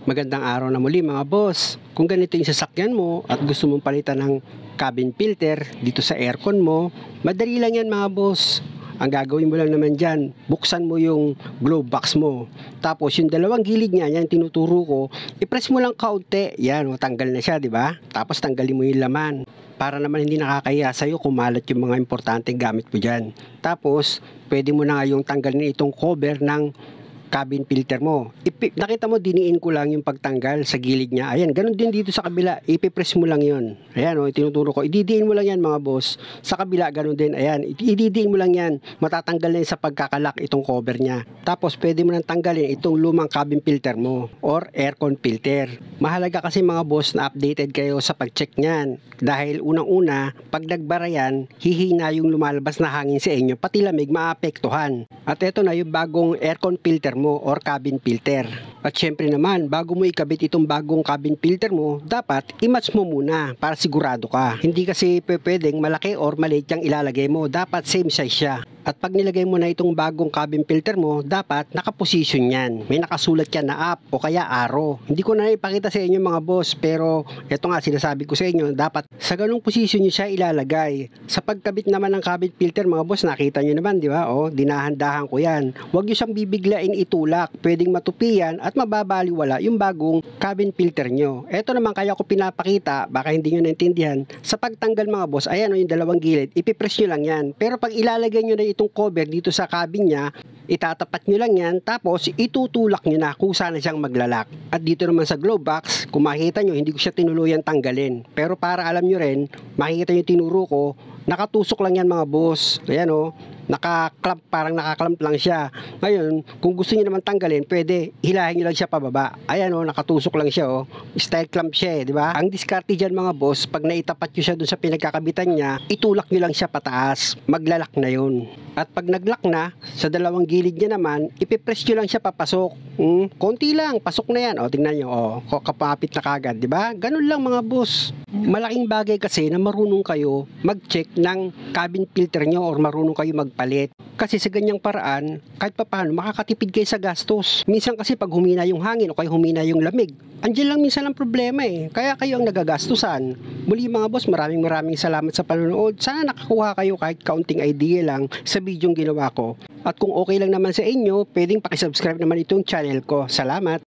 Magandang araw na muli mga boss. Kung ganito yung sasakyan mo at gusto mong palitan ng cabin filter dito sa aircon mo, madali lang yan mga boss. Ang gagawin mo lang naman dyan, buksan mo yung glove box mo. Tapos yung dalawang gilid niya, yan tinuturo ko, i-press mo lang kaunti. Yan, tanggal na siya, di ba? Tapos tanggalin mo yung laman. Para naman hindi nakakahiya sa'yo kumalat yung mga importanteng gamit mo dyan. Tapos, pwede mo na nga yung tanggalin itong cover ng cabin filter mo. Nakita mo, diniin ko lang yung pagtanggal sa gilid niya. Ayan, ganun din dito sa kabila. Ipipress mo lang yun. Ayan, tinuturo ko. Ididiin mo lang yan mga boss. Sa kabila, ganun din. Ayan, ididiin mo lang yan. Matatanggal na yun sa pagkakalak itong cover niya. Tapos, pwede mo nang tanggalin itong lumang cabin filter mo or aircon filter. Mahalaga kasi mga boss na updated kayo sa pag-check niyan. Dahil unang-una, pag nagbara yan, hihina yung lumalabas na hangin sa inyo, pati lamig maapektuhan. At ito na yung bagong aircon filter mo or cabin filter. At syempre naman, bago mo ikabit itong bagong cabin filter mo, dapat i-match mo muna para sigurado ka. Hindi kasi pwedeng malaki or maliit yung ilalagay mo. Dapat same size siya. At pag nilagay mo na itong bagong cabin filter mo, dapat nakaposition yan. May nakasulat yan na up o kaya arrow. Hindi ko na ipakita sa inyo mga boss, pero ito nga sinasabi ko sa inyo, dapat sa ganung position nyo siya ilalagay. Sa pagkabit naman ng cabin filter mga boss, nakita nyo naman, di ba? Dinahandahan ko yan. Huwag nyo siyang bibiglain itulak. Pwedeng matupi yan at mababaliwala yung bagong cabin filter nyo. Ito naman kaya ko pinapakita, baka hindi nyo naintindihan. Sa pagtanggal mga boss, ayan yung dalawang gilid, ipipress nyo lang yan. Pero pag ilalagay nyo na itong cover dito sa cabin niya, itatapat nyo lang yan, tapos itutulak nyo na kung saan siyang maglalak. At dito naman sa glove box, kung makikita nyo, hindi ko siya tinuluyan tanggalin. Pero para alam nyo rin, makikita nyo tinuro ko, nakatusok lang yan mga boss. Ayan naka-clamp, parang naka-clamp lang siya. Ngayon, kung gusto niyo naman tanggalin, pwede hilahin niyo lang siya pababa. Ayan nakatusok lang siya Style clamp siya di ba? Ang diskarte diyan mga boss, pag naitapat niyo siya dun sa pinagkakabitan niya, itulak niyo lang siya pataas. Maglalak na yun. At pag naglock na, sa dalawang gilid niya naman, ipipress niyo lang siya papasok. Konti lang, pasok na yan. Tingnan niyo, kapapit na kagad, di ba? Ganun lang mga boss. Malaking bagay kasi na marunong kayo mag-check ng cabin filter niyo or marunong kayo magpalit. Kasi sa ganyang paraan, kahit papaano, makakatipid kayo sa gastos. Minsan kasi pag humina yung hangin o kaya humina yung lamig, andyan lang minsan ang problema Kaya kayo ang nagagastusan. Muli mga boss, maraming salamat sa panonood. Sana nakakuha kayo kahit kaunting idea lang sa bidyong ginawa ko. At kung okay lang naman sa inyo, pwedeng pakisubscribe naman itong channel ko. Salamat!